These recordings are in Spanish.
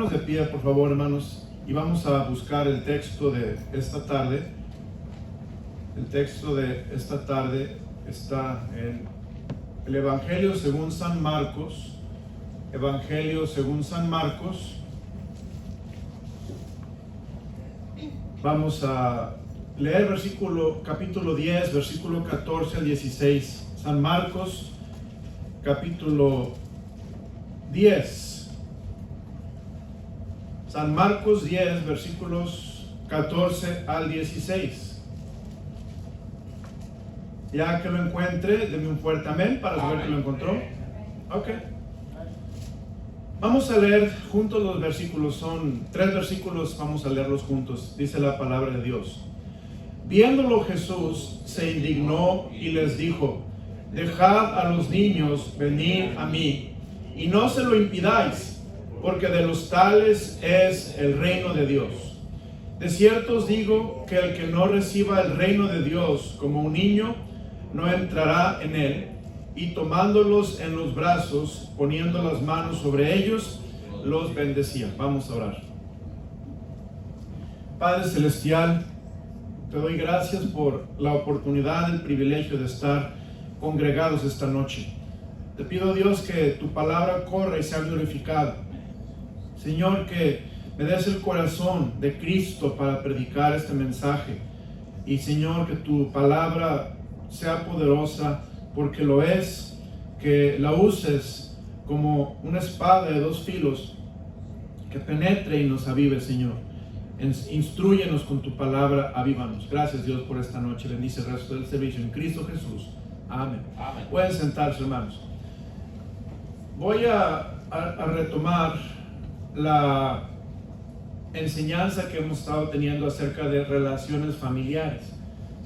Ponernos de pie, por favor, hermanos, y vamos a buscar el texto de esta tarde. El texto de esta tarde está en el Evangelio según San Marcos. Evangelio según San Marcos. Vamos a leer capítulo 10, versículo 14 al 16. San Marcos, capítulo 10. San Marcos 10, versículos 14 al 16. Ya que lo encuentre, denme un fuerte amén para saber que lo encontró. Ok. Vamos a leer juntos los versículos, son 3 versículos, vamos a leerlos juntos. Dice la palabra de Dios. Viéndolo Jesús se indignó y les dijo: dejad a los niños venir a mí, y no se lo impidáis, porque de los tales es el reino de Dios. De cierto os digo que el que no reciba el reino de Dios como un niño, no entrará en él. Y tomándolos en los brazos, poniendo las manos sobre ellos, los bendecía. Vamos a orar. Padre Celestial, te doy gracias por la oportunidad, el privilegio de estar congregados esta noche. Te pido, Dios, que tu palabra corra y sea glorificada. Señor, que me des el corazón de Cristo para predicar este mensaje. Y Señor, que tu palabra sea poderosa, porque lo es, que la uses como una espada de 2 filos, que penetre y nos avive, Señor. Instrúyenos con tu palabra, avívanos. Gracias, Dios, por esta noche. Bendice el resto del servicio en Cristo Jesús. Amén. Amén. Pueden sentarse, hermanos. Voy a retomar la enseñanza que hemos estado teniendo acerca de relaciones familiares.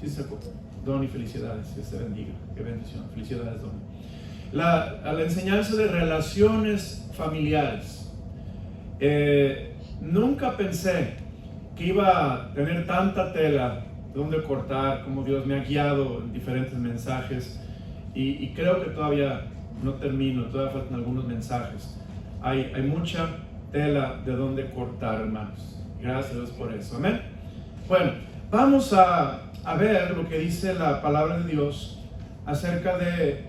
¿Sí se acuerdan? Donny, felicidades, que se bendiga, qué bendición, felicidades, Donny. La enseñanza de relaciones familiares. Nunca pensé que iba a tener tanta tela de donde cortar, como Dios me ha guiado en diferentes mensajes, y creo que todavía no termino, todavía faltan algunos mensajes. Hay mucha tela de donde cortar, hermanos. Gracias por eso, amén. Bueno, vamos a ver lo que dice la palabra de Dios acerca de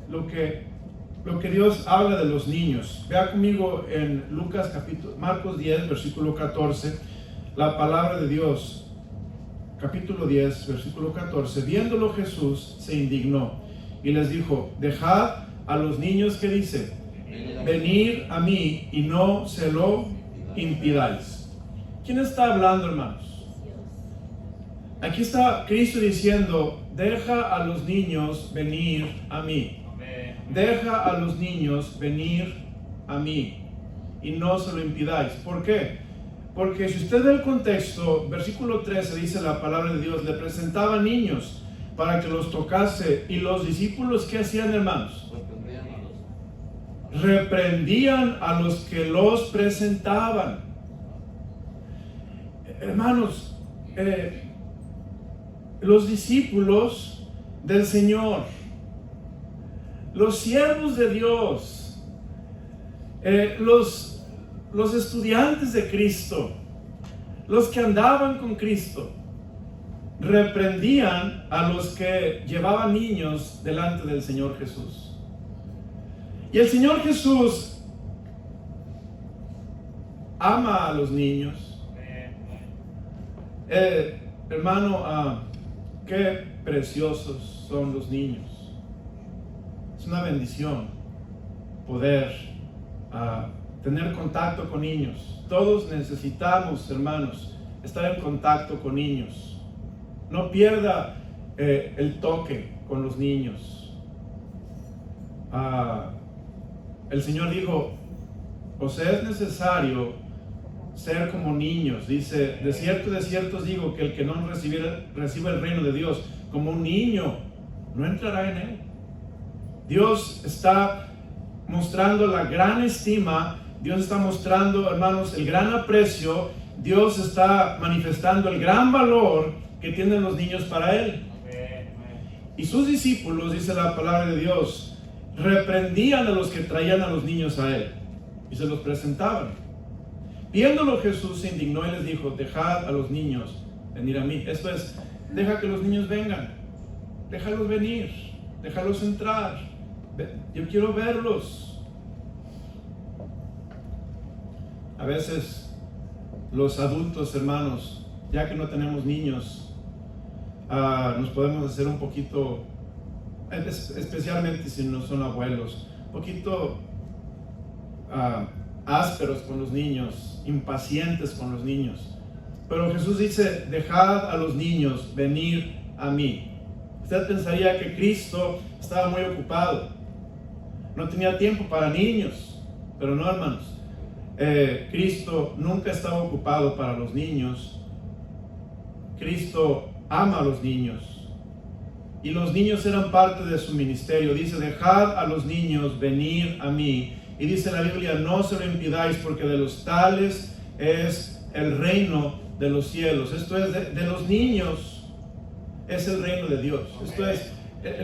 lo que Dios habla de los niños. Vea conmigo en Marcos 10, versículo 14, la palabra de Dios. Capítulo 10, versículo 14. Viéndolo Jesús se indignó y les dijo: dejad a los niños, ¿qué dice? Venir a mí y no se lo impidáis. ¿Quién está hablando, hermanos? Aquí está Cristo diciendo: deja a los niños venir a mí. Deja a los niños venir a mí y no se lo impidáis. ¿Por qué? Porque si usted ve el contexto, versículo 13 dice la palabra de Dios: le presentaba niños para que los tocase, y los discípulos, ¿qué hacían, hermanos? Reprendían a los que los presentaban. Hermanos, los discípulos del Señor, los siervos de Dios, los estudiantes de Cristo, los que andaban con Cristo, reprendían a los que llevaban niños delante del Señor Jesús. Y el Señor Jesús ama a los niños. Hermano, qué preciosos son los niños. Es una bendición poder tener contacto con niños. Todos necesitamos, hermanos, estar en contacto con niños. No pierda el toque con los niños. El Señor dijo: os es necesario ser como niños. Dice: de cierto os digo que el que no reciba el reino de Dios como un niño, no entrará en él. Dios está mostrando la gran estima, Dios está mostrando, hermanos, el gran aprecio, Dios está manifestando el gran valor que tienen los niños para Él. Y sus discípulos, dice la palabra de Dios, reprendían a los que traían a los niños a Él y se los presentaban. Viéndolo, Jesús se indignó y les dijo: dejad a los niños venir a mí. Esto es, deja que los niños vengan, déjalos venir, déjalos entrar. Yo quiero verlos. A veces los adultos, hermanos, ya que no tenemos niños, nos podemos hacer un poquito, especialmente si no son abuelos, un poquito ásperos con los niños, impacientes con los niños. Pero Jesús dice: dejad a los niños venir a mí. Usted pensaría que Cristo estaba muy ocupado, no tenía tiempo para niños, pero no, hermanos. Cristo nunca estaba ocupado para los niños. Cristo ama a los niños, y los niños eran parte de su ministerio. Dice: dejad a los niños venir a mí. Y dice la Biblia: no se lo impidáis, porque de los tales es el reino de los cielos. Esto es, de los niños es el reino de Dios. Esto es,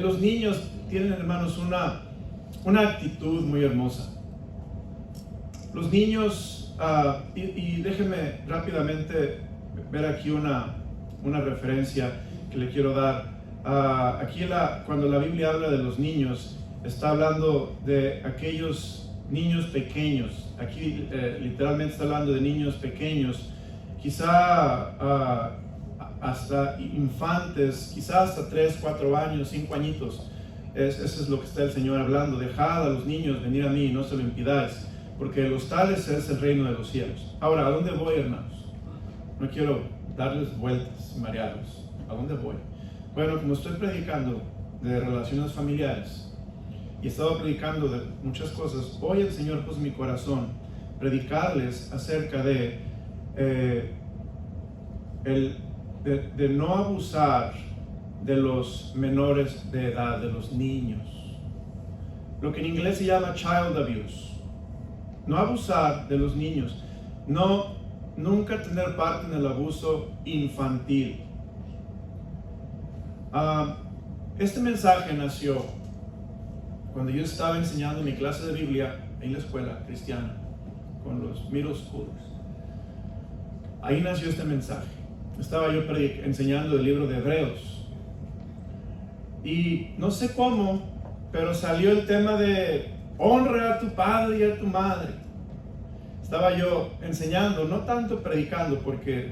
los niños tienen, hermanos, una actitud muy hermosa. Los niños, y déjenme rápidamente ver aquí una referencia que le quiero dar. Aquí cuando la Biblia habla de los niños, está hablando de aquellos niños pequeños. Aquí literalmente está hablando de niños pequeños, quizá hasta infantes, quizá hasta 3, 4 años, 5 añitos. Eso es lo que está el Señor hablando. Dejad a los niños venir a mí, no se lo impidáis, porque de los tales es el reino de los cielos. Ahora, ¿a dónde voy, hermanos? No quiero darles vueltas y marearlos. ¿A dónde voy? Bueno, como estoy predicando de relaciones familiares y he estado predicando de muchas cosas, hoy el Señor puso en mi corazón predicarles acerca de no abusar de los menores de edad, de los niños. Lo que en inglés se llama child abuse. No abusar de los niños. Nunca tener parte en el abuso infantil. Este mensaje nació cuando yo estaba enseñando mi clase de Biblia en la escuela cristiana con los middle schoolers. Ahí nació este mensaje. Estaba yo enseñando el libro de Hebreos y no sé cómo, pero salió el tema de honra a tu padre y a tu madre. Estaba yo enseñando, no tanto predicando, porque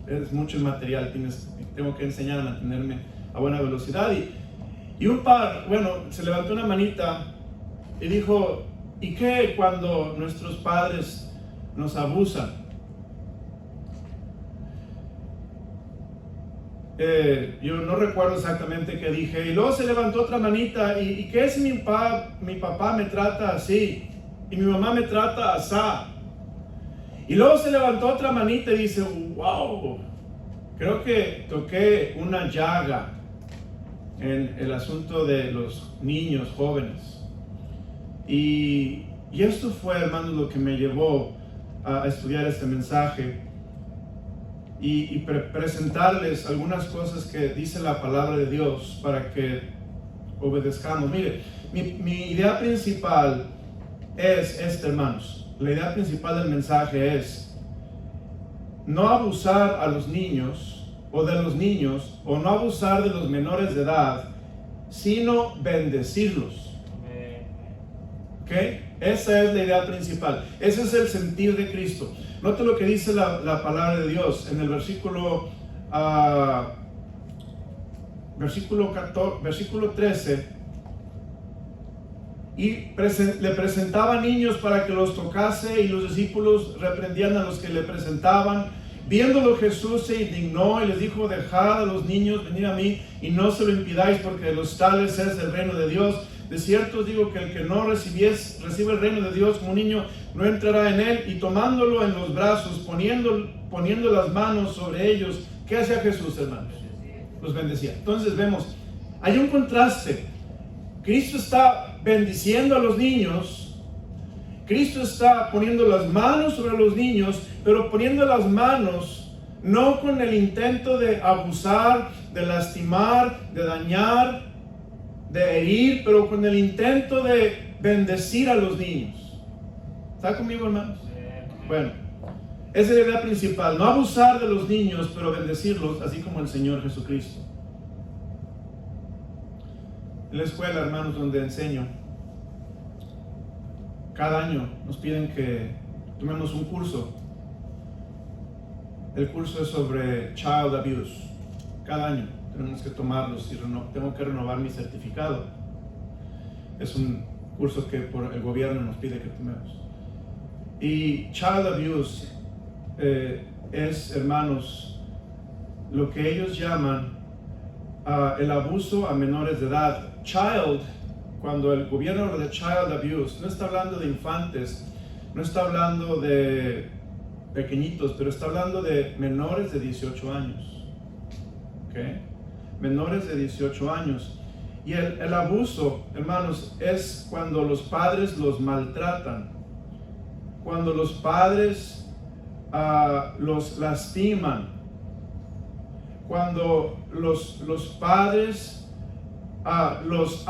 es mucho el material, tengo que enseñar a mantenerme a buena velocidad. Y un par, se levantó una manita y dijo: ¿y qué cuando nuestros padres nos abusan? Yo no recuerdo exactamente qué dije. Y luego se levantó otra manita: ¿y qué si mi papá me trata así y mi mamá me trata asá? Y luego se levantó otra manita y dice: wow, creo que toqué una llaga en el asunto de los niños jóvenes. Y esto fue, hermanos, lo que me llevó a estudiar este mensaje y presentarles algunas cosas que dice la palabra de Dios para que obedezcamos. Mire, mi idea principal es esta, hermanos. La idea principal del mensaje es no abusar a los niños o de los niños, o no abusar de los menores de edad, sino bendecirlos. ¿Ok? Esa es la idea principal. Ese es el sentir de Cristo. Note lo que dice la palabra de Dios en el versículo 13. Y le presentaba niños para que los tocase, y los discípulos reprendían a los que le presentaban. Viéndolo, Jesús se indignó y les dijo: dejad a los niños venir a mí, y no se lo impidáis, porque de los tales es el reino de Dios. De cierto os digo que el que no recibe el reino de Dios como un niño, no entrará en él. Y tomándolo en los brazos, poniendo las manos sobre ellos, ¿qué hacía Jesús, hermanos? Los bendecía. Entonces vemos, hay un contraste. Cristo está bendiciendo a los niños. Cristo está poniendo las manos sobre los niños, pero poniendo las manos no con el intento de abusar, de lastimar, de dañar, de herir, pero con el intento de bendecir a los niños. ¿Está conmigo, hermanos? Bueno, Esa es la idea principal, no abusar de los niños, pero bendecirlos, así como el Señor Jesucristo. En la escuela, hermanos, donde enseño, cada año nos piden que tomemos un curso. El curso es sobre child abuse. Cada año tenemos que tomarlos y tengo que renovar mi certificado. Es un curso que por el gobierno nos pide que tomemos. Y child abuse es, hermanos, lo que ellos llaman el abuso a menores de edad. Child, cuando el gobierno habla de child abuse, no está hablando de infantes, no está hablando de pequeñitos, pero está hablando de menores de 18 años. ¿Okay? Menores de 18 años. Y el abuso, hermanos, es cuando los padres los maltratan, cuando los padres los lastiman, cuando los padres los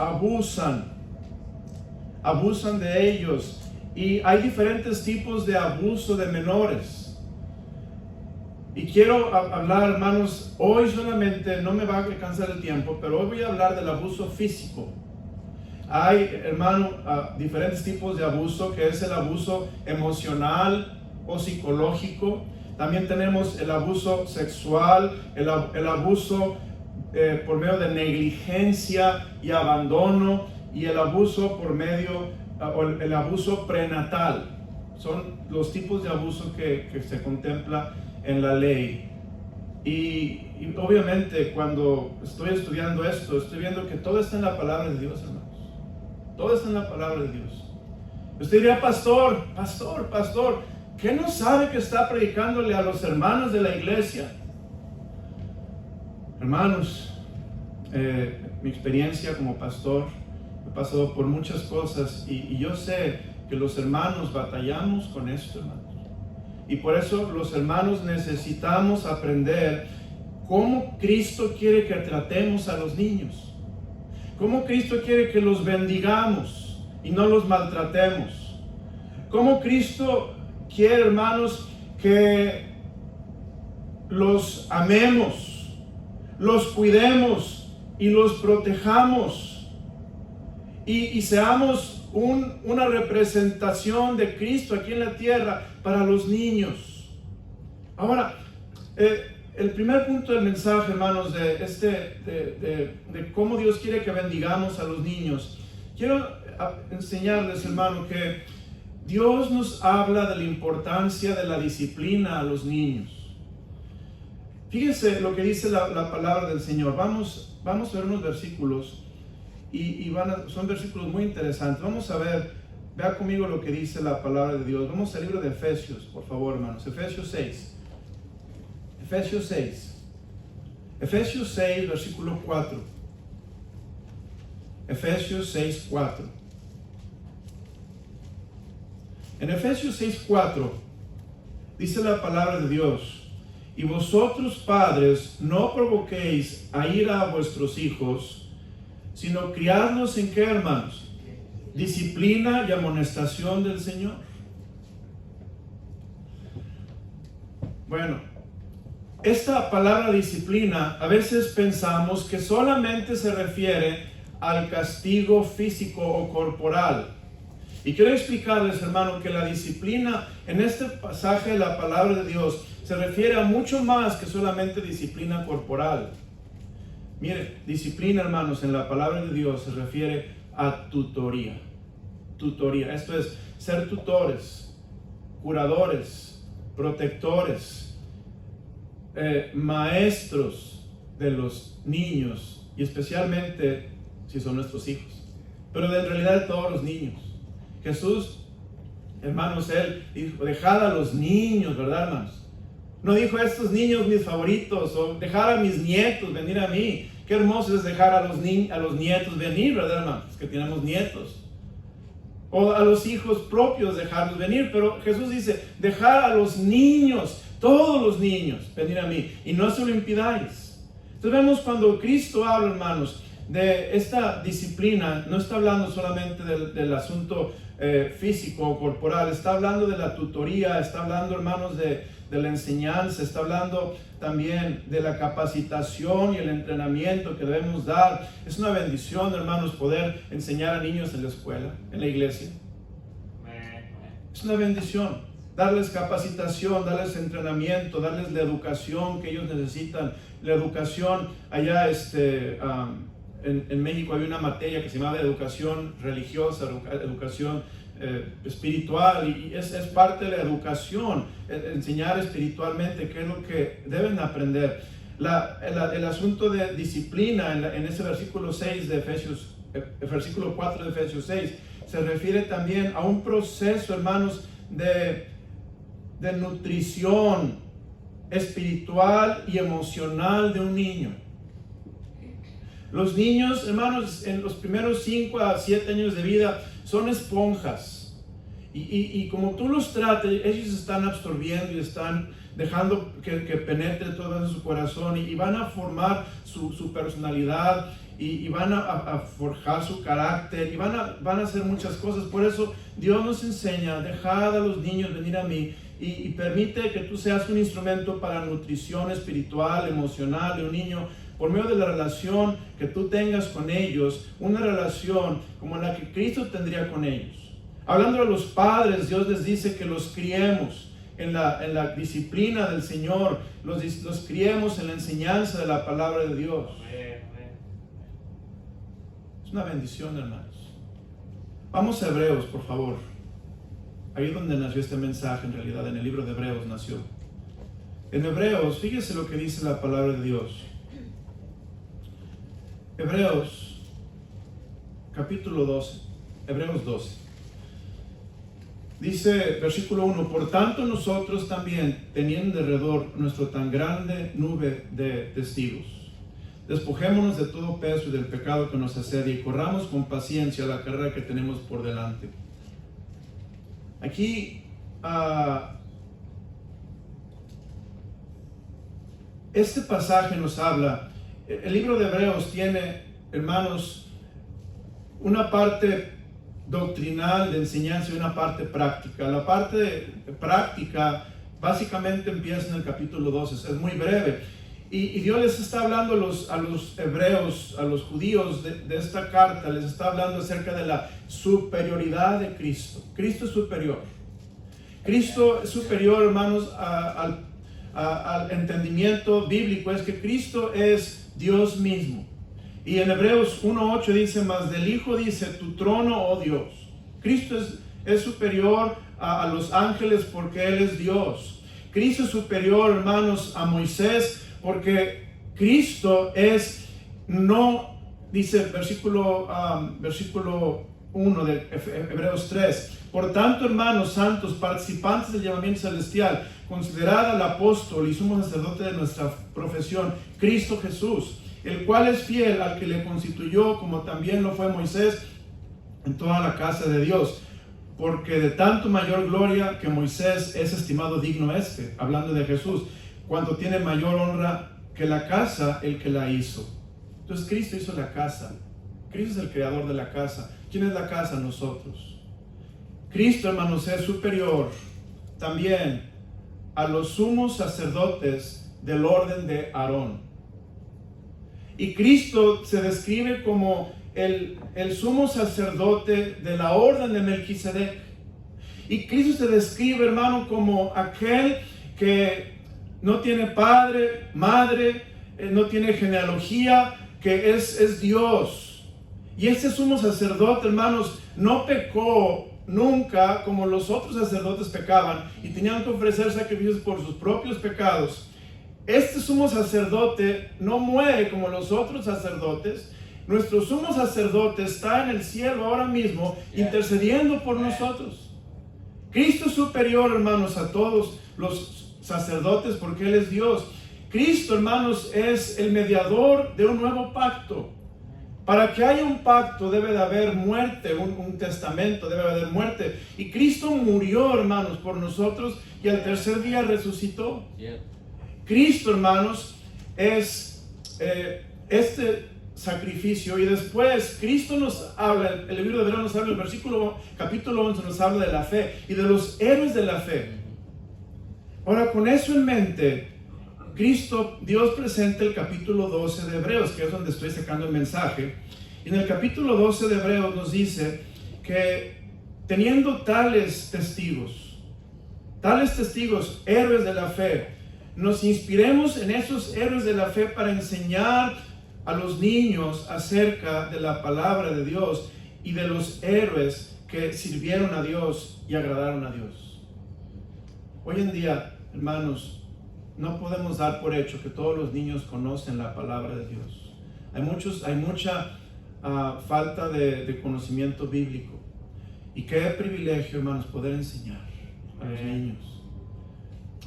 abusan de ellos. Y hay diferentes tipos de abuso de menores. Y quiero hablar, hermanos, hoy solamente, no me va a alcanzar el tiempo, pero hoy voy a hablar del abuso físico. Hay, hermano, diferentes tipos de abuso, que es el abuso emocional o psicológico. También tenemos el abuso sexual, el abuso por medio de negligencia y abandono, y el abuso por medio, o el abuso prenatal. Son los tipos de abuso que se contempla en la ley. Y obviamente cuando estoy estudiando esto, estoy viendo que todo está en la palabra de Dios, hermanos. Todo está en la palabra de Dios. Usted diría, pastor, ¿qué no sabe que está predicándole a los hermanos de la iglesia? Hermanos, mi experiencia como pastor, he pasado por muchas cosas y yo sé que los hermanos batallamos con esto, hermanos. Y por eso los hermanos necesitamos aprender cómo Cristo quiere que tratemos a los niños. Cómo Cristo quiere que los bendigamos y no los maltratemos. Cómo Cristo quiere, hermanos, que los amemos, los cuidemos y los protejamos. Y seamos una representación de Cristo aquí en la tierra para los niños. Ahora, el primer punto del mensaje, hermanos, de cómo Dios quiere que bendigamos a los niños, quiero enseñarles, hermano, que Dios nos habla de la importancia de la disciplina a los niños. Fíjense lo que dice la palabra del Señor. Vamos a ver unos versículos y son versículos muy interesantes. Vamos a ver, vea conmigo lo que dice la palabra de Dios. Vamos al libro de Efesios, por favor, hermanos. Efesios 6. Efesios 6. Efesios 6, versículo 4. Efesios 6, 4. En Efesios 6, 4 dice la palabra de Dios: y vosotros, padres, no provoquéis a ira a vuestros hijos, sino criadlos en ¿qué, hermanos? Disciplina y amonestación del Señor. Bueno, esta palabra disciplina, a veces pensamos que solamente se refiere al castigo físico o corporal. Y quiero explicarles, hermano, que la disciplina en este pasaje de la palabra de Dios se refiere a mucho más que solamente disciplina corporal. Mire, disciplina, hermanos, en la palabra de Dios se refiere a tutoría. Tutoría, esto es ser tutores, curadores, protectores, maestros de los niños, y especialmente si son nuestros hijos, pero en realidad de todos los niños. Jesús, hermanos, Él dijo, dejad a los niños, ¿verdad, hermanos? No dijo, estos niños mis favoritos, o dejar a mis nietos venir a mí. Qué hermoso es dejar a los nietos venir, ¿verdad, hermanos? Que tenemos nietos. O a los hijos propios dejarlos venir. Pero Jesús dice, dejar a los niños, todos los niños, venir a mí. Y no se lo impidáis. Entonces vemos cuando Cristo habla, hermanos, de esta disciplina, no está hablando solamente del asunto físico o corporal, está hablando de la tutoría, está hablando, hermanos, de la enseñanza, está hablando también de la capacitación y el entrenamiento que debemos dar. Es una bendición, hermanos, poder enseñar a niños en la escuela, en la iglesia. Es una bendición darles capacitación, darles entrenamiento, darles la educación que ellos necesitan. La educación, allá en México había una materia que se llamaba educación religiosa, educación espiritual, y es parte de la educación, enseñar espiritualmente qué es lo que deben aprender. El asunto de disciplina en ese versículo 6 de Efesios, versículo 4 de Efesios 6, se refiere también a un proceso, hermanos, de nutrición espiritual y emocional de un niño. Los niños, hermanos, en los primeros 5 a 7 años de vida son esponjas, y como tú los trates, ellos están absorbiendo y están dejando que penetre todo en su corazón, y van a formar su personalidad, y van a forjar su carácter, y van a hacer muchas cosas. Por eso Dios nos enseña: dejad a los niños venir a mí, y permite que tú seas un instrumento para nutrición espiritual, emocional de un niño, por medio de la relación que tú tengas con ellos, una relación como la que Cristo tendría con ellos. Hablando de los padres, Dios les dice que los criemos en la disciplina del Señor, los criemos en la enseñanza de la palabra de Dios. Es una bendición, hermanos. Vamos a Hebreos, por favor. Ahí es donde nació este mensaje, en realidad, en el libro de Hebreos nació. En Hebreos, fíjese lo que dice la palabra de Dios. Hebreos, capítulo 12, Hebreos 12. Dice, versículo 1: por tanto nosotros también, teniendo alrededor nuestra tan grande nube de testigos, despojémonos de todo peso y del pecado que nos asedia, y corramos con paciencia la carrera que tenemos por delante. Aquí, este pasaje nos habla. El libro de Hebreos tiene, hermanos, una parte doctrinal de enseñanza y una parte práctica. La parte práctica básicamente empieza en el capítulo 12, es muy breve. Y Dios les está hablando a los hebreos, a los judíos de esta carta, les está hablando acerca de la superioridad de Cristo. Cristo es superior. Cristo es superior, hermanos, al entendimiento bíblico. Es que Cristo es Dios mismo. Y en Hebreos 1:8 dice: mas del Hijo dice, tu trono, oh Dios. Cristo es superior a los ángeles porque Él es Dios. Cristo es superior, hermanos, a Moisés, porque Cristo dice versículo 1 de Hebreos 3: por tanto, hermanos santos, participantes del llamamiento celestial, considerad al apóstol y sumo sacerdote de nuestra profesión, Cristo Jesús, el cual es fiel al que le constituyó, como también lo fue Moisés, en toda la casa de Dios. Porque de tanto mayor gloria que Moisés es estimado digno hablando de Jesús, cuanto tiene mayor honra que la casa el que la hizo. Entonces Cristo hizo la casa. Cristo es el creador de la casa. ¿Quién es la casa? Nosotros. Cristo, hermanos, es superior también a los sumos sacerdotes del orden de Aarón. Y Cristo se describe como el sumo sacerdote de la orden de Melquisedec. Y Cristo se describe, hermano, como aquel que no tiene padre, madre, no tiene genealogía, que es Dios. Y este sumo sacerdote, hermanos, no pecó nunca como los otros sacerdotes pecaban y tenían que ofrecer sacrificios por sus propios pecados. Este sumo sacerdote no muere como los otros sacerdotes. Nuestro sumo sacerdote está en el cielo ahora mismo, intercediendo por nosotros. Cristo es superior, hermanos, a todos los sacerdotes porque Él es Dios. Cristo, hermanos, es el mediador de un nuevo pacto. Para que haya un pacto debe de haber muerte, un testamento, debe de haber muerte. Y Cristo murió, hermanos, por nosotros y al tercer día resucitó. Cristo, hermanos, es este sacrificio. Y después Cristo nos habla, el libro de Hebreos nos habla, el capítulo 11 nos habla de la fe y de los héroes de la fe. Ahora, con eso en mente, Dios presenta el capítulo 12 de Hebreos, que es donde estoy sacando el mensaje. Y en el capítulo 12 de Hebreos nos dice que teniendo tales testigos, héroes de la fe, nos inspiremos en esos héroes de la fe para enseñar a los niños acerca de la palabra de Dios y de los héroes que sirvieron a Dios y agradaron a Dios. Hoy en día, hermanos, no podemos dar por hecho que todos los niños conocen la palabra de Dios. Hay mucha falta de conocimiento bíblico. Y qué privilegio, hermanos, poder enseñar a los niños.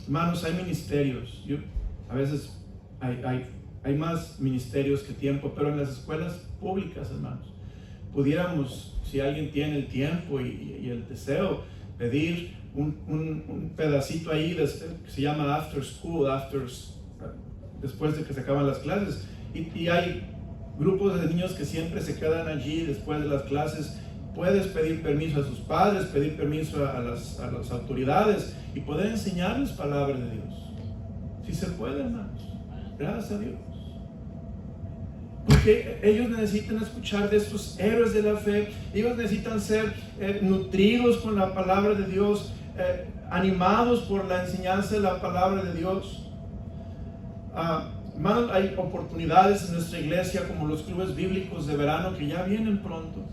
Hermanos, hay ministerios. A veces hay más ministerios que tiempo, pero en las escuelas públicas, hermanos, pudiéramos, si alguien tiene el tiempo y el deseo, pedir un pedacito ahí que se llama after school, después de que se acaban las clases. Y hay grupos de niños que siempre se quedan allí después de las clases. Puedes pedir permiso a sus padres, pedir permiso a las autoridades y poder enseñarles palabra de Dios. Si se puede, hermanos. Gracias a Dios. Porque ellos necesitan escuchar de estos héroes de la fe. Ellos necesitan ser nutridos con la palabra de Dios, animados por la enseñanza de la palabra de Dios. Hermanos, hay oportunidades en nuestra iglesia como los clubes bíblicos de verano que ya vienen pronto.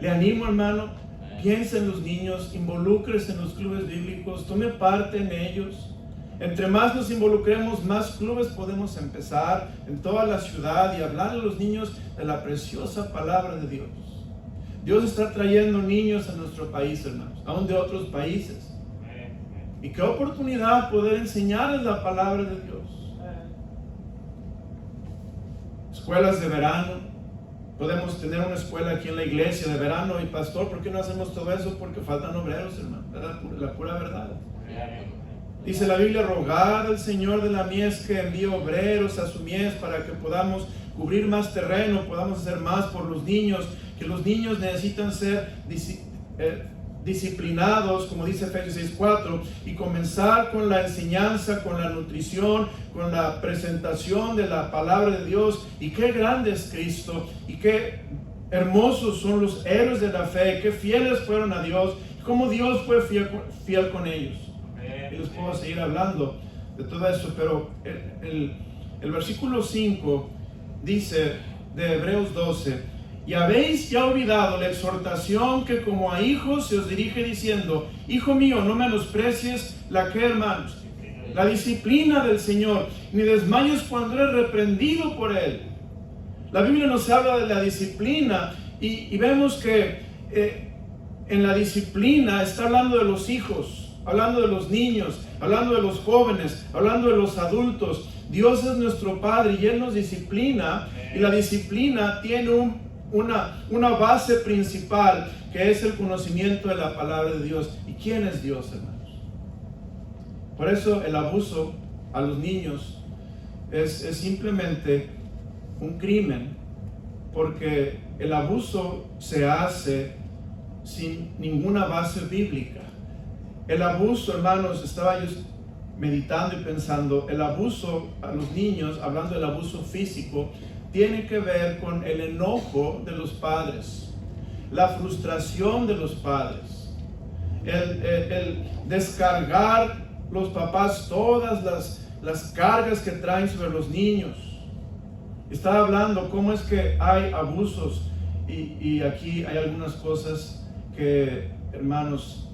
Le animo, hermano, piense en los niños, involúcrese en los clubes bíblicos, tome parte en ellos. Entre más nos involucremos, más clubes podemos empezar en toda la ciudad y hablar a los niños de la preciosa palabra de Dios. Dios está trayendo niños a nuestro país, hermanos, aún de otros países. Y qué oportunidad poder enseñarles la palabra de Dios. Escuelas de verano. Podemos tener una escuela aquí en la iglesia de verano. Y pastor, ¿por qué no hacemos todo eso? Porque faltan obreros, hermano. La pura verdad. Dice la Biblia, rogad al Señor de la mies que envíe obreros a su mies para que podamos cubrir más terreno, podamos hacer más por los niños, que los niños necesitan ser disciplinados, como dice Efesios 6:4, y comenzar con la enseñanza, con la nutrición, con la presentación de la palabra de Dios. Y qué grande es Cristo, y qué hermosos son los héroes de la fe, qué fieles fueron a Dios, cómo Dios fue fiel con ellos. Y les puedo seguir hablando de todo eso, pero el versículo 5 dice de Hebreos 12: y habéis ya olvidado la exhortación que como a hijos se os dirige diciendo: hijo mío, no menosprecies la disciplina del Señor, ni desmayes cuando eres reprendido por Él. La Biblia nos habla de la disciplina y vemos que en la disciplina está hablando de los hijos, hablando de los niños, hablando de los jóvenes, hablando de los adultos. Dios es nuestro Padre y Él nos disciplina, y la disciplina tiene una base principal, que es el conocimiento de la palabra de Dios. ¿Y quién es Dios, hermanos? Por eso el abuso a los niños es simplemente un crimen, porque el abuso se hace sin ninguna base bíblica. El abuso, hermanos, estaba yo meditando y pensando, el abuso a los niños, hablando del abuso físico, tiene que ver con el enojo de los padres, la frustración de los padres, el descargar los papás todas las cargas que traen sobre los niños. Estaba hablando cómo es que hay abusos y aquí hay algunas cosas que, hermanos,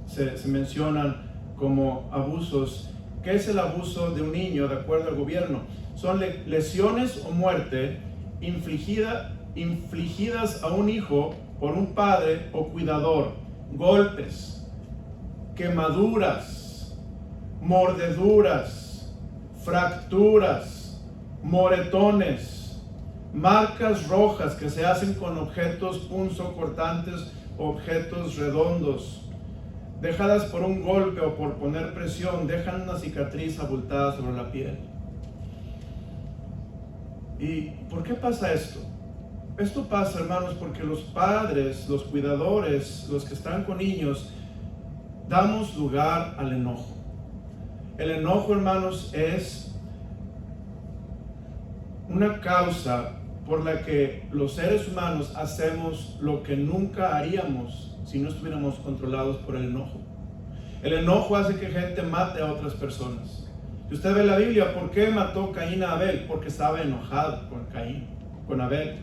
se mencionan como abusos. ¿Qué es el abuso de un niño de acuerdo al gobierno? Son lesiones o muerte infligidas a un hijo por un padre o cuidador, golpes, quemaduras, mordeduras, fracturas, moretones, marcas rojas que se hacen con objetos punzocortantes, objetos redondos, dejadas por un golpe o por poner presión, dejan una cicatriz abultada sobre la piel. ¿Y por qué pasa esto? Esto pasa, hermanos, porque los padres, los cuidadores, los que están con niños, damos lugar al enojo. El enojo, hermanos, es una causa por la que los seres humanos hacemos lo que nunca haríamos si no estuviéramos controlados por el enojo. El enojo hace que gente mate a otras personas. Si usted ve la Biblia, ¿por qué mató Caín a Abel? Porque estaba enojado con Abel.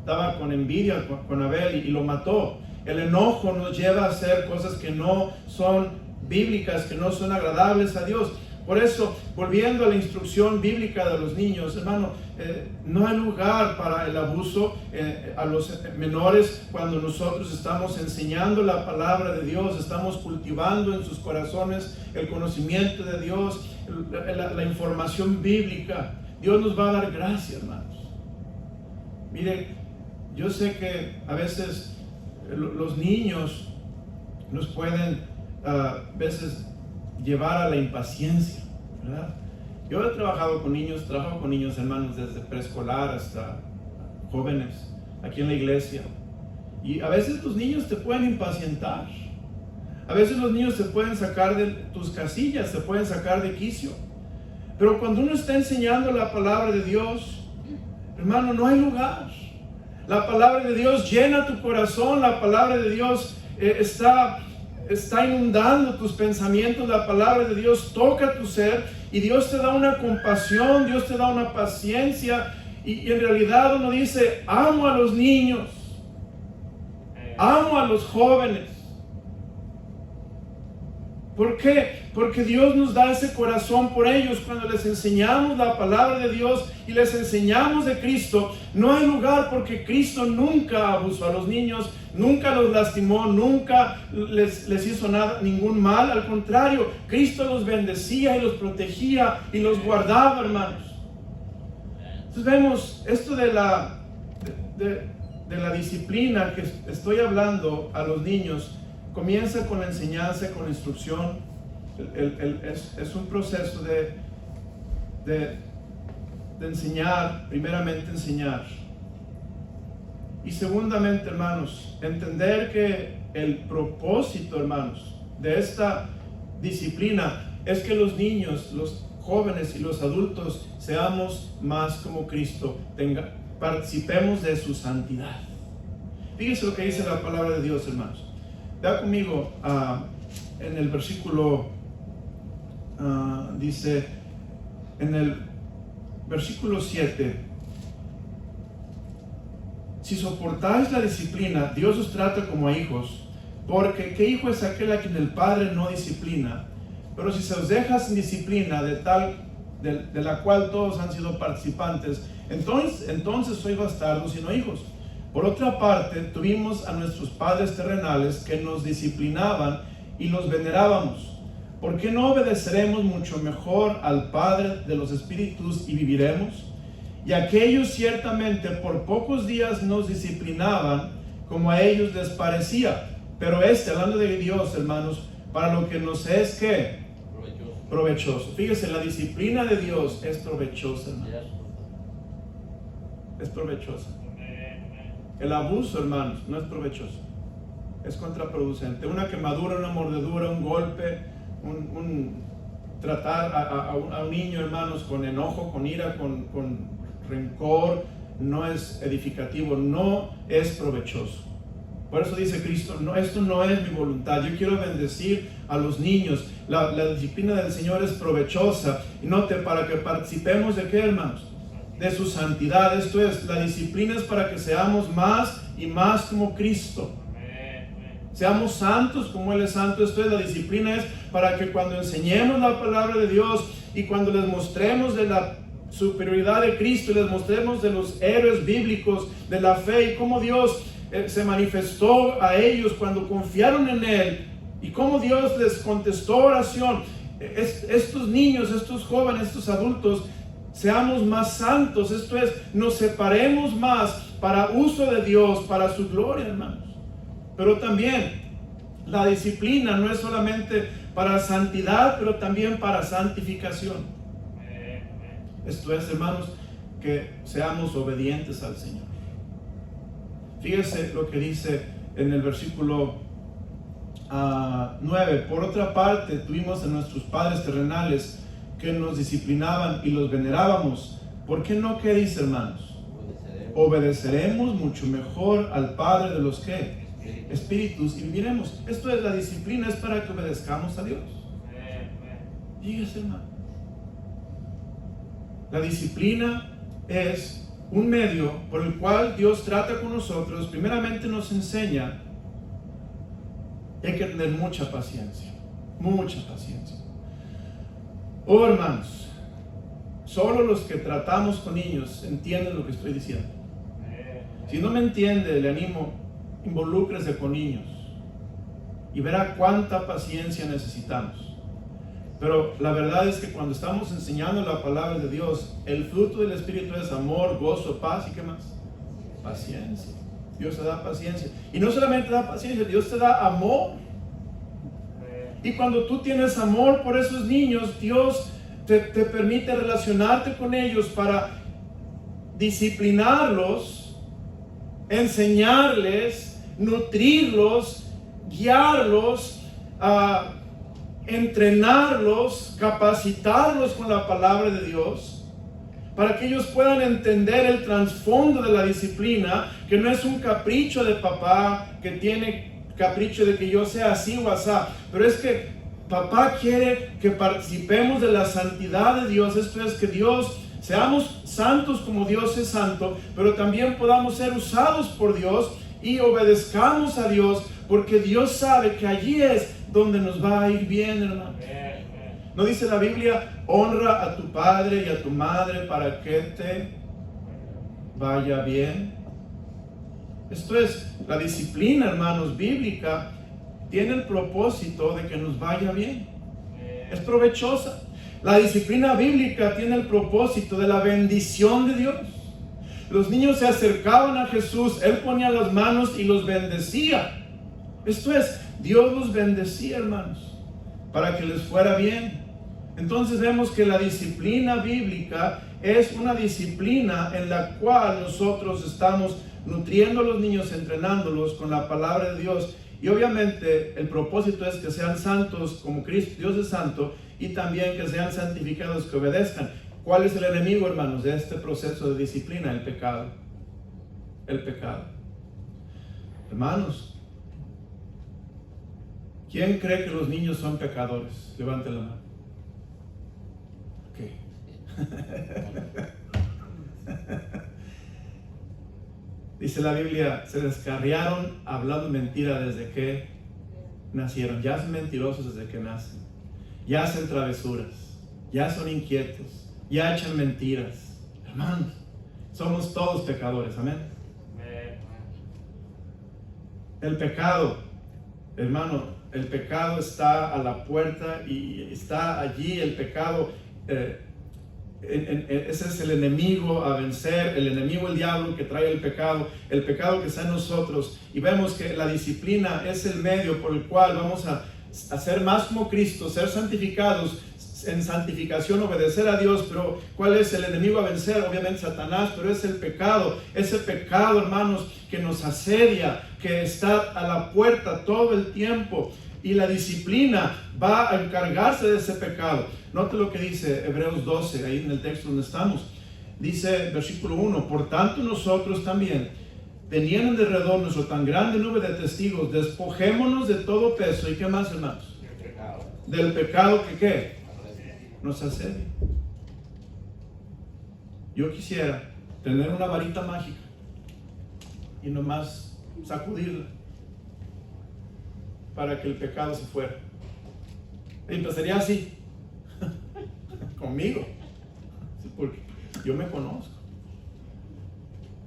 Estaba con envidia con Abel y lo mató. El enojo nos lleva a hacer cosas que no son bíblicas, que no son agradables a Dios. Por eso, volviendo a la instrucción bíblica de los niños, hermano, no hay lugar para el abuso a los menores cuando nosotros estamos enseñando la palabra de Dios, estamos cultivando en sus corazones el conocimiento de Dios, la información bíblica. Dios nos va a dar gracia, hermanos. Miren, yo sé que a veces los niños nos pueden a veces llevar a la impaciencia, ¿verdad? Yo he trabajado con niños, trabajo con niños, hermanos, desde preescolar hasta jóvenes, aquí en la iglesia. Y a veces los niños te pueden impacientar. A veces los niños te pueden sacar de tus casillas, te pueden sacar de quicio. Pero cuando uno está enseñando la palabra de Dios, hermano, no hay lugar. La palabra de Dios llena tu corazón, la palabra de Dios está inundando tus pensamientos, la palabra de Dios toca tu ser y Dios te da una compasión, Dios te da una paciencia y en realidad uno dice, amo a los niños, amo a los jóvenes. ¿Por qué? Porque Dios nos da ese corazón por ellos. Cuando les enseñamos la palabra de Dios y les enseñamos de Cristo, no hay lugar, porque Cristo nunca abusó a los niños, nunca los lastimó, nunca les hizo nada, ningún mal. Al contrario, Cristo los bendecía y los protegía y los guardaba, hermanos. Entonces vemos esto de la disciplina que estoy hablando a los niños. Comienza con la enseñanza, con la instrucción. Es un proceso de enseñar, primeramente enseñar. Y segundamente, hermanos, entender que el propósito, hermanos, de esta disciplina es que los niños, los jóvenes y los adultos seamos más como Cristo, participemos de su santidad. Fíjense lo que dice la palabra de Dios, hermanos. Vea conmigo en el versículo, dice, en el versículo 7, si soportáis la disciplina, Dios os trata como a hijos, porque ¿qué hijo es aquel a quien el Padre no disciplina? Pero si se os deja sin disciplina, de la cual todos han sido participantes, entonces sois bastardos y no hijos. Por otra parte, tuvimos a nuestros padres terrenales que nos disciplinaban y los venerábamos. ¿Por qué no obedeceremos mucho mejor al Padre de los Espíritus y viviremos? Y aquellos ciertamente por pocos días nos disciplinaban como a ellos les parecía. Pero hablando de Dios, hermanos, para lo que nos es, ¿qué? Provechoso. Fíjese, la disciplina de Dios es provechosa, hermanos. Es provechosa. El abuso, hermanos, no es provechoso, es contraproducente. Una quemadura, una mordedura, un golpe, tratar a un niño, hermanos, con enojo, con ira, con rencor, no es edificativo, no es provechoso. Por eso dice Cristo, no, esto no es mi voluntad. Yo quiero bendecir a los niños. La disciplina del Señor es provechosa. Y note, para que participemos de qué, hermanos, de su santidad. Esto es, la disciplina es para que seamos más y más como Cristo. Seamos santos como Él es santo. Esto es, la disciplina es para que cuando enseñemos la palabra de Dios y cuando les mostremos de la superioridad de Cristo, les mostremos de los héroes bíblicos de la fe y cómo Dios se manifestó a ellos cuando confiaron en Él y cómo Dios les contestó oración. Estos niños, estos jóvenes, estos adultos, seamos más santos. Esto es, nos separemos más para uso de Dios, para su gloria, hermanos. Pero también la disciplina no es solamente para santidad, pero también para santificación. Esto es, hermanos, que seamos obedientes al Señor. Fíjese lo que dice en el versículo 9. Por otra parte, tuvimos a nuestros padres terrenales que nos disciplinaban y los venerábamos. ¿Por qué no? ¿Qué dice, hermanos? Obedeceremos mucho mejor al Padre de los que espíritus y viviremos. Esto es la disciplina, es para que obedezcamos a Dios. Dígase, hermano. La disciplina es un medio por el cual Dios trata con nosotros. Primeramente nos enseña. Hay que tener mucha paciencia. Mucha paciencia. Oh, hermanos, solo los que tratamos con niños entienden lo que estoy diciendo. Si no me entiende, le animo, involúcrese con niños y verá cuánta paciencia necesitamos. Pero la verdad es que cuando estamos enseñando la palabra de Dios, el fruto del Espíritu es amor, gozo, paz y ¿qué más? Paciencia. Dios te da paciencia. Y no solamente da paciencia, Dios te da amor. Y cuando tú tienes amor por esos niños, Dios te permite relacionarte con ellos para disciplinarlos, enseñarles, nutrirlos, guiarlos, entrenarlos, capacitarlos con la palabra de Dios, para que ellos puedan entender el trasfondo de la disciplina, que no es un capricho de papá que tiene capricho de que yo sea así o asá, pero es que papá quiere que participemos de la santidad de Dios. Esto es que Dios seamos santos como Dios es santo, pero también podamos ser usados por Dios y obedezcamos a Dios, porque Dios sabe que allí es donde nos va a ir bien, hermano. ¿No dice la Biblia, honra a tu padre y a tu madre para que te vaya bien? Esto es, la disciplina, hermanos, bíblica, tiene el propósito de que nos vaya bien. Es provechosa. La disciplina bíblica tiene el propósito de la bendición de Dios. Los niños se acercaban a Jesús, Él ponía las manos y los bendecía. Esto es, Dios los bendecía, hermanos, para que les fuera bien. Entonces vemos que la disciplina bíblica es una disciplina en la cual nosotros estamos nutriendo a los niños, entrenándolos con la palabra de Dios. Y obviamente el propósito es que sean santos como Cristo, Dios es santo, y también que sean santificados, que obedezcan. ¿Cuál es el enemigo, hermanos, de este proceso de disciplina? El pecado. El pecado. Hermanos, ¿quién cree que los niños son pecadores? Levante la mano. Ok. Dice la Biblia, se descarriaron hablando mentira desde que nacieron. Ya son mentirosos desde que nacen. Ya hacen travesuras. Ya son inquietos. Ya echan mentiras. Hermanos, somos todos pecadores. Amén. El pecado, hermano, el pecado está a la puerta y está allí. El pecado, ese es el enemigo a vencer, el enemigo, el diablo que trae el pecado que está en nosotros. Y vemos que la disciplina es el medio por el cual vamos a ser más como Cristo, ser santificados, en santificación, obedecer a Dios. Pero ¿cuál es el enemigo a vencer? Obviamente Satanás, pero es el pecado. Ese pecado, hermanos, que nos asedia, que está a la puerta todo el tiempo. Y la disciplina va a encargarse de ese pecado. Note lo que dice Hebreos 12, ahí en el texto donde estamos. Dice, versículo 1, por tanto nosotros también, teniendo en derredor nuestro tan grande nube de testigos, despojémonos de todo peso. ¿Y qué más, hermanos? Del pecado que ¿qué? Nos asedia. Yo quisiera tener una varita mágica y nomás sacudirla para que el pecado se fuera. Y empezaría así conmigo, porque yo me conozco,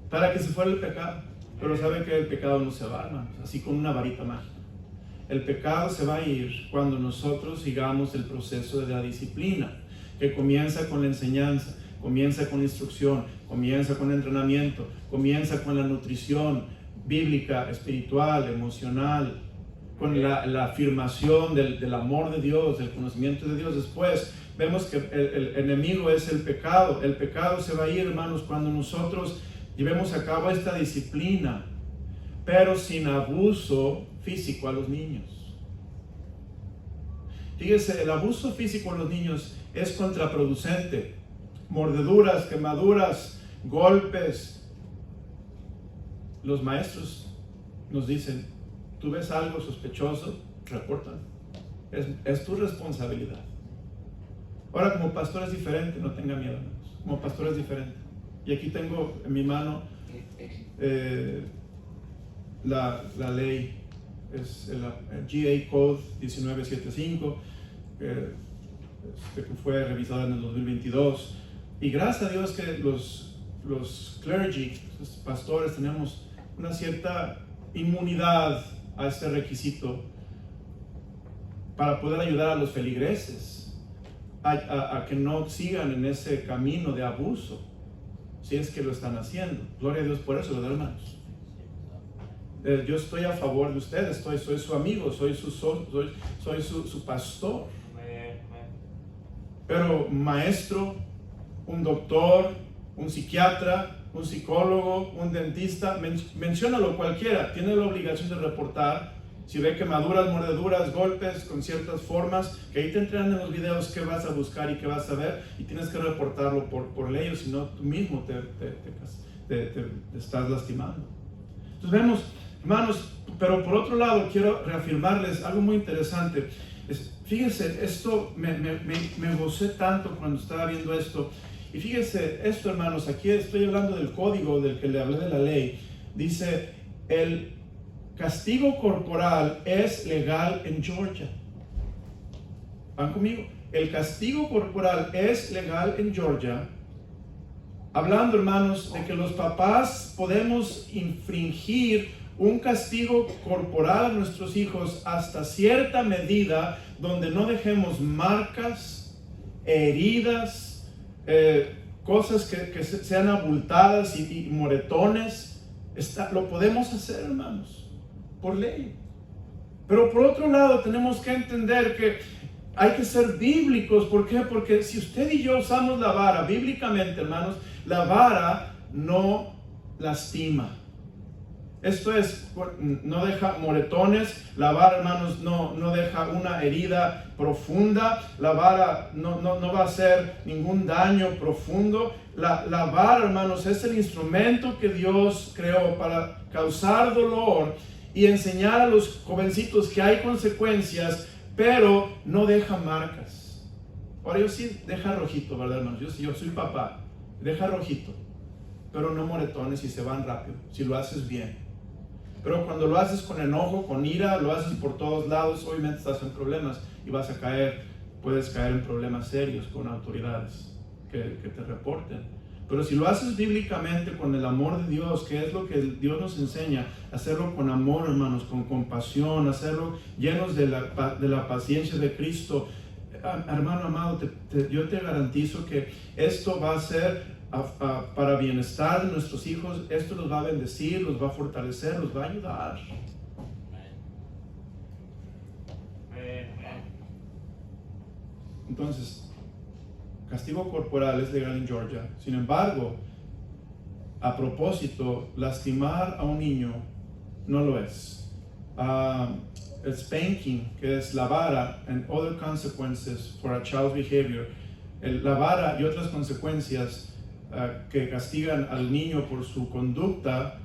para que se fuera el pecado. Pero saben que el pecado no se va, hermanos, así con una varita mágica. El pecado se va a ir cuando nosotros sigamos el proceso de la disciplina, que comienza con la enseñanza, comienza con la instrucción, comienza con el entrenamiento, comienza con la nutrición bíblica, espiritual, emocional, con la afirmación del amor de Dios, del conocimiento de Dios. Después vemos que el enemigo es el pecado. El pecado se va a ir, hermanos, cuando nosotros llevemos a cabo esta disciplina, pero sin abuso físico a los niños. Fíjese, el abuso físico a los niños es contraproducente. Mordeduras, quemaduras, golpes. Los maestros nos dicen, tú ves algo sospechoso, repórtalo. Es tu responsabilidad. Ahora, como pastor es diferente, no tenga miedo, hermanos. Como pastor es diferente. Y aquí tengo en mi mano la ley, es el GA Code 1975, que fue revisada en el 2022. Y gracias a Dios que los clergy, los pastores, tenemos una cierta inmunidad a este requisito para poder ayudar a los feligreses a que no sigan en ese camino de abuso, si es que lo están haciendo. Gloria a Dios por eso, ¿verdad, hermanos? Yo estoy a favor de ustedes, soy su amigo, soy su pastor. Pero maestro, un doctor, un psiquiatra, un psicólogo, un dentista, menciónalo cualquiera, tiene la obligación de reportar si ve quemaduras, mordeduras, golpes con ciertas formas, que ahí te entrenan en los videos qué vas a buscar y qué vas a ver, y tienes que reportarlo por ley, o si no tú mismo te estás lastimando. Entonces vemos, hermanos, pero por otro lado quiero reafirmarles algo muy interesante. Fíjense, esto me gocé tanto cuando estaba viendo esto. Y fíjense esto, hermanos, aquí estoy hablando del código del que le hablé de la ley. Dice, el castigo corporal es legal en Georgia. ¿Van conmigo? El castigo corporal es legal en Georgia. Hablando, hermanos, de que los papás podemos infringir un castigo corporal a nuestros hijos hasta cierta medida, donde no dejemos marcas, heridas, cosas que sean abultadas y moretones. Lo podemos hacer, hermanos, por ley. Pero por otro lado tenemos que entender que hay que ser bíblicos. ¿Por qué? Porque si usted y yo usamos la vara bíblicamente, hermanos, la vara no lastima. Esto es, no deja moretones. La vara, hermanos, no deja una herida profunda. La vara no va a hacer ningún daño profundo. La vara, hermanos, es el instrumento que Dios creó para causar dolor y enseñar a los jovencitos que hay consecuencias, pero no deja marcas. Ahora yo sí deja rojito, ¿verdad, hermanos? Yo soy papá, deja rojito, pero no moretones y se van rápido, si lo haces bien. Pero cuando lo haces con enojo, con ira, lo haces por todos lados, obviamente estás en problemas y puedes caer en problemas serios con autoridades que te reporten. Pero si lo haces bíblicamente con el amor de Dios, que es lo que Dios nos enseña, hacerlo con amor, hermanos, con compasión, hacerlo llenos de la paciencia de Cristo, hermano amado, yo te garantizo que esto va a ser para bienestar de nuestros hijos. Esto los va a bendecir, los va a fortalecer, los va a ayudar. Entonces, castigo corporal es legal en Georgia. Sin embargo, a propósito, lastimar a un niño no lo es. El spanking, que es la vara, and other consequences for a child's behavior, la vara y otras consecuencias que castigan al niño por su conducta,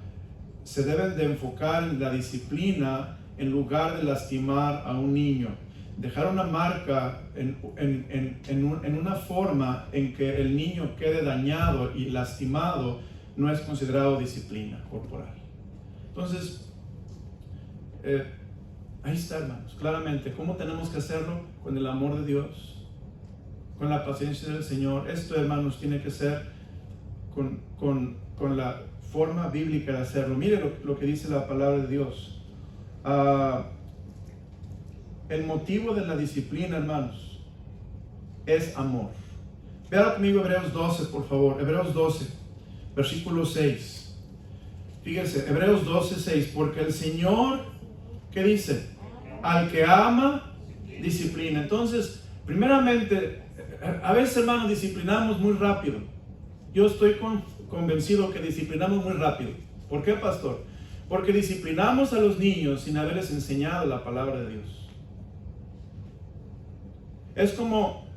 se deben de enfocar en la disciplina en lugar de lastimar a un niño. Dejar una marca en una forma en que el niño quede dañado y lastimado no es considerado disciplina corporal. Entonces, ahí está, hermanos, claramente, ¿cómo tenemos que hacerlo? Con el amor de Dios, con la paciencia del Señor. Esto, hermanos, tiene que ser con la forma bíblica de hacerlo. Mire lo que dice la palabra de Dios. El motivo de la disciplina, hermanos, es amor. Vean conmigo Hebreos 12, por favor. Hebreos 12, versículo 6. Fíjense, Hebreos 12, 6. Porque el Señor, ¿qué dice? Al que ama, disciplina. Entonces, primeramente, A veces, hermanos, disciplinamos muy rápido. Yo estoy convencido que disciplinamos muy rápido. ¿Por qué, pastor? Porque disciplinamos a los niños sin haberles enseñado la palabra de Dios. Es como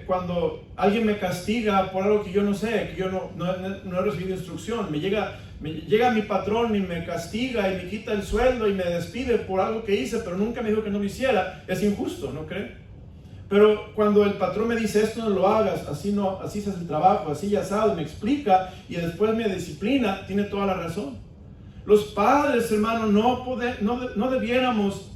cuando alguien me castiga por algo que yo no sé, que yo no he recibido instrucción. Me llega mi patrón y me castiga y me quita el sueldo y me despide por algo que hice, pero nunca me dijo que no lo hiciera. Es injusto, ¿no cree? Pero cuando el patrón me dice, esto no lo hagas, así se hace el trabajo, así ya sabes, me explica y después me disciplina, tiene toda la razón. Los padres, hermano, no debiéramos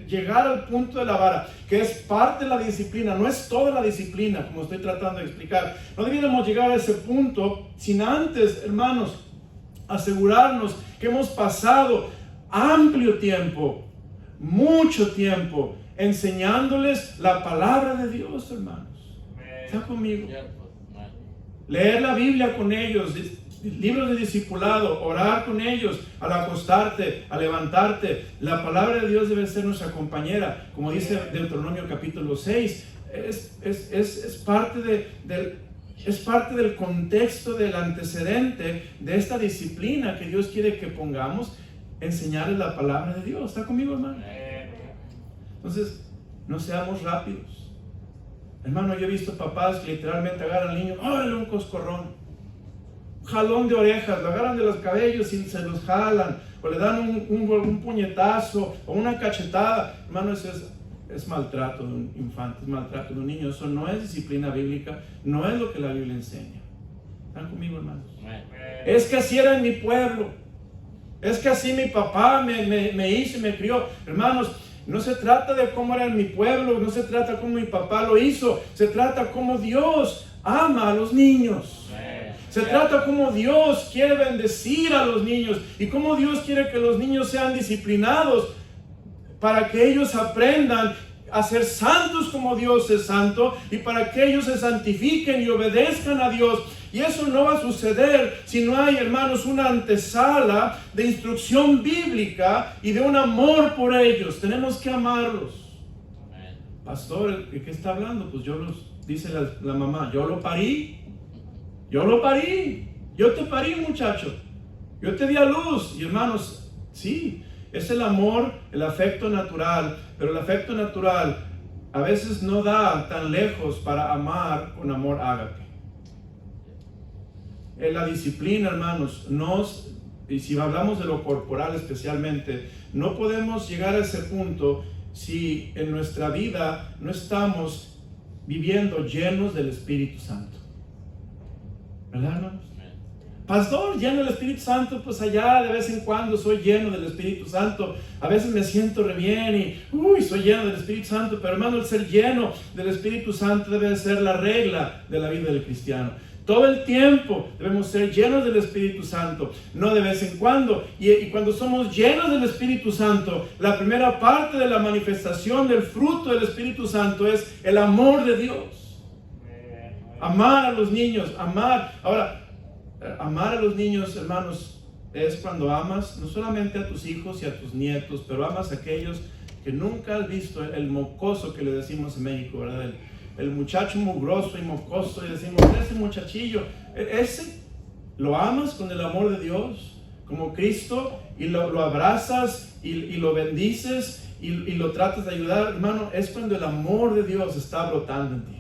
llegar al punto de la vara, que es parte de la disciplina, no es toda la disciplina, como estoy tratando de explicar. No debiéramos llegar a ese punto sin antes, hermanos, asegurarnos que hemos pasado amplio tiempo, mucho tiempo, enseñándoles la palabra de Dios, hermanos. ¿Está conmigo? Leer la Biblia con ellos, libros de discipulado, orar con ellos, al acostarte, al levantarte. La palabra de Dios debe ser nuestra compañera, como dice Deuteronomio capítulo 6. Es parte del contexto, del antecedente de esta disciplina que Dios quiere que pongamos, enseñarles la palabra de Dios. ¿Está conmigo, hermano? Entonces, no seamos rápidos. Hermano, yo he visto papás que literalmente agarran al niño, ¡ay, un coscorrón! Jalón de orejas, lo agarran de los cabellos y se los jalan, o le dan un puñetazo o una cachetada. Hermano, eso es maltrato de un infante, es maltrato de un niño. Eso no es disciplina bíblica, no es lo que la Biblia enseña. ¿Están conmigo, hermanos? Es que así era en mi pueblo, es que así mi papá me hizo y me crió. Hermanos, no se trata de cómo era en mi pueblo, no se trata cómo mi papá lo hizo, se trata cómo Dios ama a los niños. Se trata cómo Dios quiere bendecir a los niños y cómo Dios quiere que los niños sean disciplinados para que ellos aprendan a ser santos como Dios es santo y para que ellos se santifiquen y obedezcan a Dios. Y eso no va a suceder si no hay, hermanos, una antesala de instrucción bíblica y de un amor por ellos. Tenemos que amarlos. Pastor, ¿de qué está hablando? Pues dice la mamá, yo lo parí. Yo te parí, muchacho. Yo te di a luz. Y hermanos, sí, es el amor, el afecto natural. Pero el afecto natural a veces no da tan lejos para amar con amor ágape. En la disciplina, hermanos, y si hablamos de lo corporal especialmente, no podemos llegar a ese punto si en nuestra vida no estamos viviendo llenos del Espíritu Santo. ¿Verdad, hermanos? Pastor, lleno del Espíritu Santo, pues allá de vez en cuando soy lleno del Espíritu Santo. A veces me siento re bien y soy lleno del Espíritu Santo. Pero hermano, el ser lleno del Espíritu Santo debe ser la regla de la vida del cristiano. Todo el tiempo debemos ser llenos del Espíritu Santo, no de vez en cuando. Y cuando somos llenos del Espíritu Santo, la primera parte de la manifestación del fruto del Espíritu Santo es el amor de Dios. Amar a los niños, amar. Ahora, amar a los niños, hermanos, es cuando amas no solamente a tus hijos y a tus nietos, pero amas a aquellos que nunca has visto, el mocoso que le decimos en México, ¿verdad? El muchacho mugroso y mocoso, y decimos, ese muchachillo, ese lo amas con el amor de Dios, como Cristo, y lo abrazas y lo bendices y lo tratas de ayudar. Hermano, es cuando el amor de Dios está brotando en ti.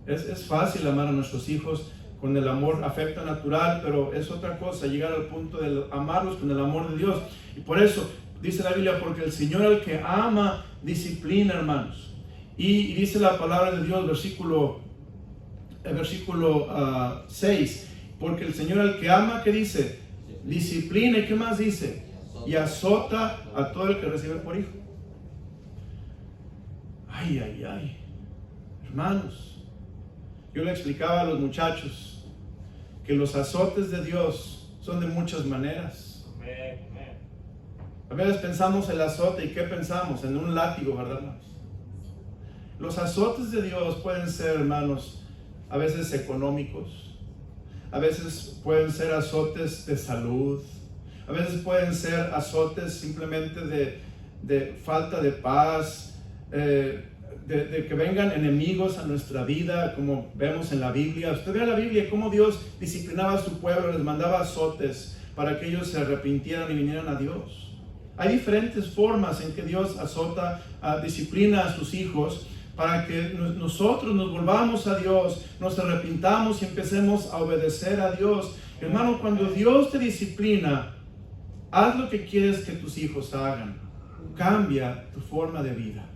Es fácil amar a nuestros hijos con el amor, afecto natural, pero es otra cosa llegar al punto de amarlos con el amor de Dios. Y por eso dice la Biblia, porque el Señor al que ama disciplina, hermanos. Y dice la palabra de Dios, versículo 6, porque el Señor al que ama, ¿qué dice? Disciplina. ¿Y qué más dice? Y azota a todo el que recibe por hijo. Ay, hermanos, yo le explicaba a los muchachos que los azotes de Dios son de muchas maneras. A veces pensamos el azote, ¿y qué pensamos? En un látigo, ¿verdad, hermanos? Los azotes de Dios pueden ser, hermanos, a veces económicos, a veces pueden ser azotes de salud, a veces pueden ser azotes simplemente de falta de paz, de que vengan enemigos a nuestra vida, como vemos en la Biblia. Usted ve la Biblia, cómo Dios disciplinaba a su pueblo, les mandaba azotes para que ellos se arrepintieran y vinieran a Dios. Hay diferentes formas en que Dios azota, disciplina a sus hijos para que nosotros nos volvamos a Dios, nos arrepintamos y empecemos a obedecer a Dios. Hermano, cuando Dios te disciplina, haz lo que quieres que tus hijos hagan. Cambia tu forma de vida.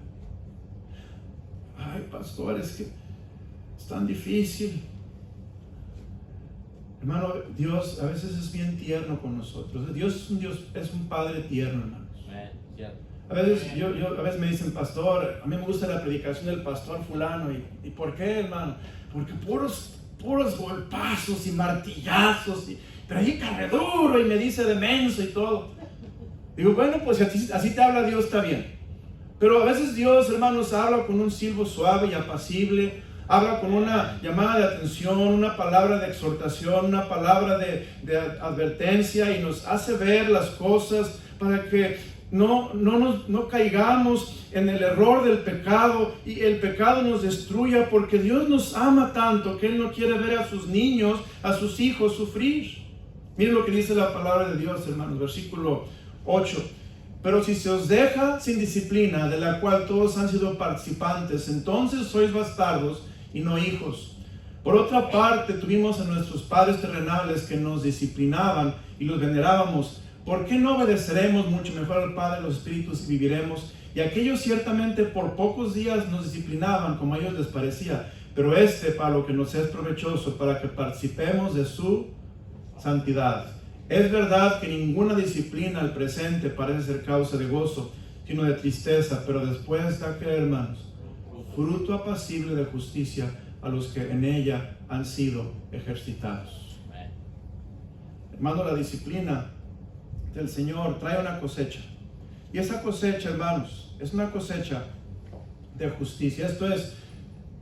Ay, pastor, es que es tan difícil. Hermano, Dios a veces es bien tierno con nosotros. Dios es un Padre tierno, hermanos. A veces, a veces me dicen, pastor, a mí me gusta la predicación del pastor fulano. ¿Y por qué, hermano? Porque puros golpazos y martillazos. Pero ahí carre duro y me dice de menso y todo. Digo, bueno, pues así te habla Dios, está bien. Pero a veces Dios, hermanos, habla con un silbo suave y apacible. Habla con una llamada de atención, una palabra de exhortación, una palabra de advertencia y nos hace ver las cosas para que no caigamos en el error del pecado y el pecado nos destruya, porque Dios nos ama tanto que Él no quiere ver a sus niños, a sus hijos sufrir. Miren lo que dice la palabra de Dios, hermanos, versículo 8. Pero si se os deja sin disciplina, de la cual todos han sido participantes, entonces sois bastardos y no hijos. Por otra parte, tuvimos a nuestros padres terrenales que nos disciplinaban y los venerábamos. ¿Por qué no obedeceremos mucho mejor al Padre de los Espíritus y viviremos? Y aquellos ciertamente por pocos días nos disciplinaban como a ellos les parecía, pero para lo que nos es provechoso, para que participemos de su santidad. Es verdad que ninguna disciplina al presente parece ser causa de gozo, sino de tristeza, pero después da que, hermanos, fruto apacible de justicia a los que en ella han sido ejercitados. Hermano, la disciplina del Señor trae una cosecha. Y esa cosecha, hermanos, es una cosecha de justicia. Esto es,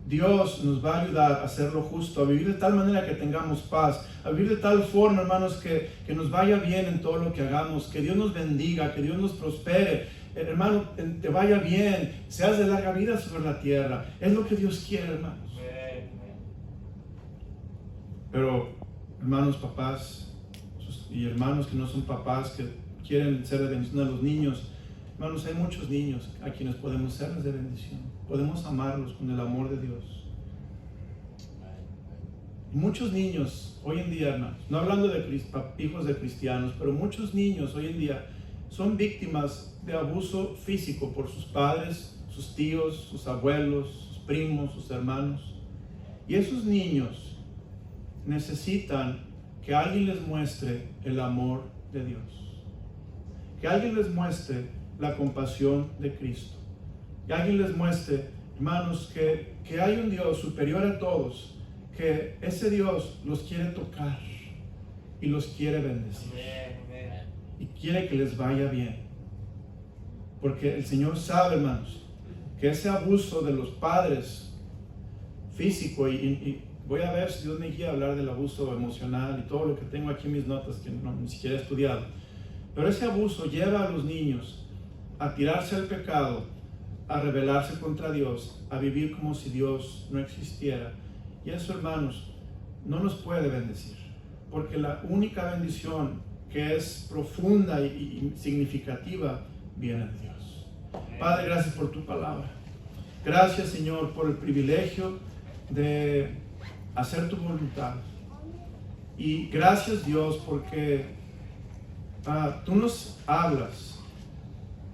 Dios nos va a ayudar a hacer lo justo, a vivir de tal manera que tengamos paz, a vivir de tal forma, hermanos, que nos vaya bien en todo lo que hagamos, que Dios nos bendiga, que Dios nos prospere. Hermano, te vaya bien, seas de larga vida sobre la tierra. Es lo que Dios quiere, hermanos. Pero, hermanos, papás y hermanos que no son papás, que quieren ser de bendición a los niños, hermanos, hay muchos niños a quienes podemos serles de bendición. Podemos amarlos con el amor de Dios. Muchos niños hoy en día, hermanos, no hablando de hijos de cristianos, pero muchos niños hoy en día son víctimas de abuso físico por sus padres, sus tíos, sus abuelos, sus primos, sus hermanos. Y esos niños necesitan que alguien les muestre el amor de Dios, que alguien les muestre la compasión de Cristo, que alguien les muestre, hermanos, que hay un Dios superior a todos, que ese Dios los quiere tocar y los quiere bendecir y quiere que les vaya bien, porque el Señor sabe, hermanos, que ese abuso de los padres físico y voy a ver si Dios me guía a hablar del abuso emocional y todo lo que tengo aquí en mis notas que ni siquiera he estudiado. Pero ese abuso lleva a los niños a tirarse al pecado, a rebelarse contra Dios, a vivir como si Dios no existiera. Y eso, hermanos, no nos puede bendecir, porque la única bendición que es profunda y significativa viene de Dios. Padre, gracias por tu palabra. Gracias, Señor, por el privilegio de hacer tu voluntad. Y gracias, Dios, porque tú nos hablas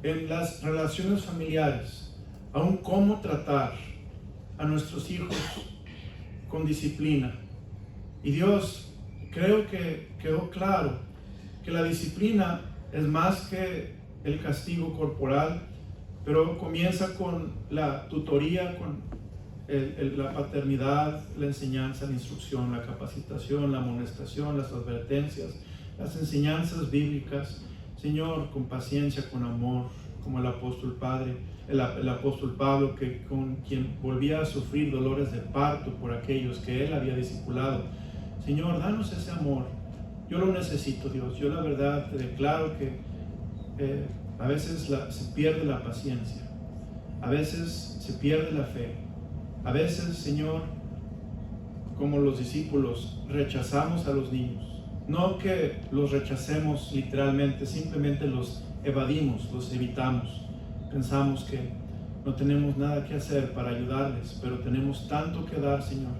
en las relaciones familiares, aún cómo tratar a nuestros hijos con disciplina. Y Dios, creo que quedó claro que la disciplina es más que el castigo corporal, pero comienza con la tutoría, con la paternidad, la enseñanza, la instrucción, la capacitación, la amonestación, las advertencias, las enseñanzas bíblicas. Señor, con paciencia, con amor, como el apóstol Pablo, que con quien volvía a sufrir dolores de parto por aquellos que él había discipulado. Señor, danos ese amor. Yo lo necesito, Dios. Yo la verdad te declaro que a veces se pierde la paciencia. A veces se pierde la fe. A veces, Señor, como los discípulos, rechazamos a los niños. No que los rechacemos literalmente, simplemente los evadimos, los evitamos. Pensamos que no tenemos nada que hacer para ayudarles, pero tenemos tanto que dar, Señor.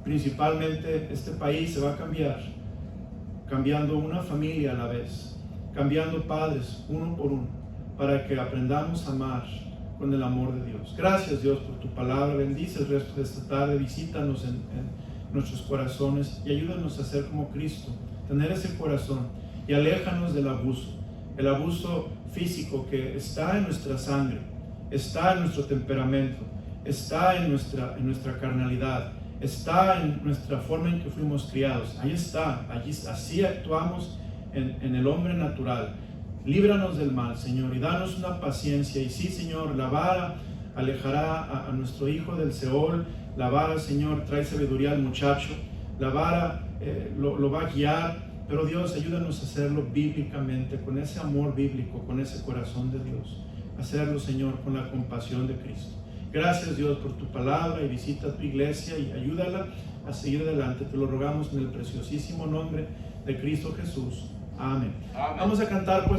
Principalmente este país se va a cambiar, cambiando una familia a la vez, cambiando padres uno por uno, para que aprendamos a amar con el amor de Dios. Gracias, Dios, por tu palabra. Bendice el resto de esta tarde, visítanos en nuestros corazones y ayúdanos a ser como Cristo, tener ese corazón, y aléjanos del abuso, el abuso físico que está en nuestra sangre, está en nuestro temperamento, está en nuestra carnalidad, está en nuestra forma en que fuimos criados. Ahí está, así actuamos en el hombre natural. Líbranos del mal, Señor, y danos una paciencia. Y sí, Señor, la vara alejará a nuestro hijo del Seol. La vara, Señor, trae sabiduría al muchacho. La vara lo va a guiar. Pero Dios, ayúdanos a hacerlo bíblicamente, con ese amor bíblico, con ese corazón de Dios. Hacerlo, Señor, con la compasión de Cristo. Gracias, Dios, por tu palabra, y visita tu iglesia y ayúdala a seguir adelante. Te lo rogamos en el preciosísimo nombre de Cristo Jesús. Amén. Vamos a cantar, pues.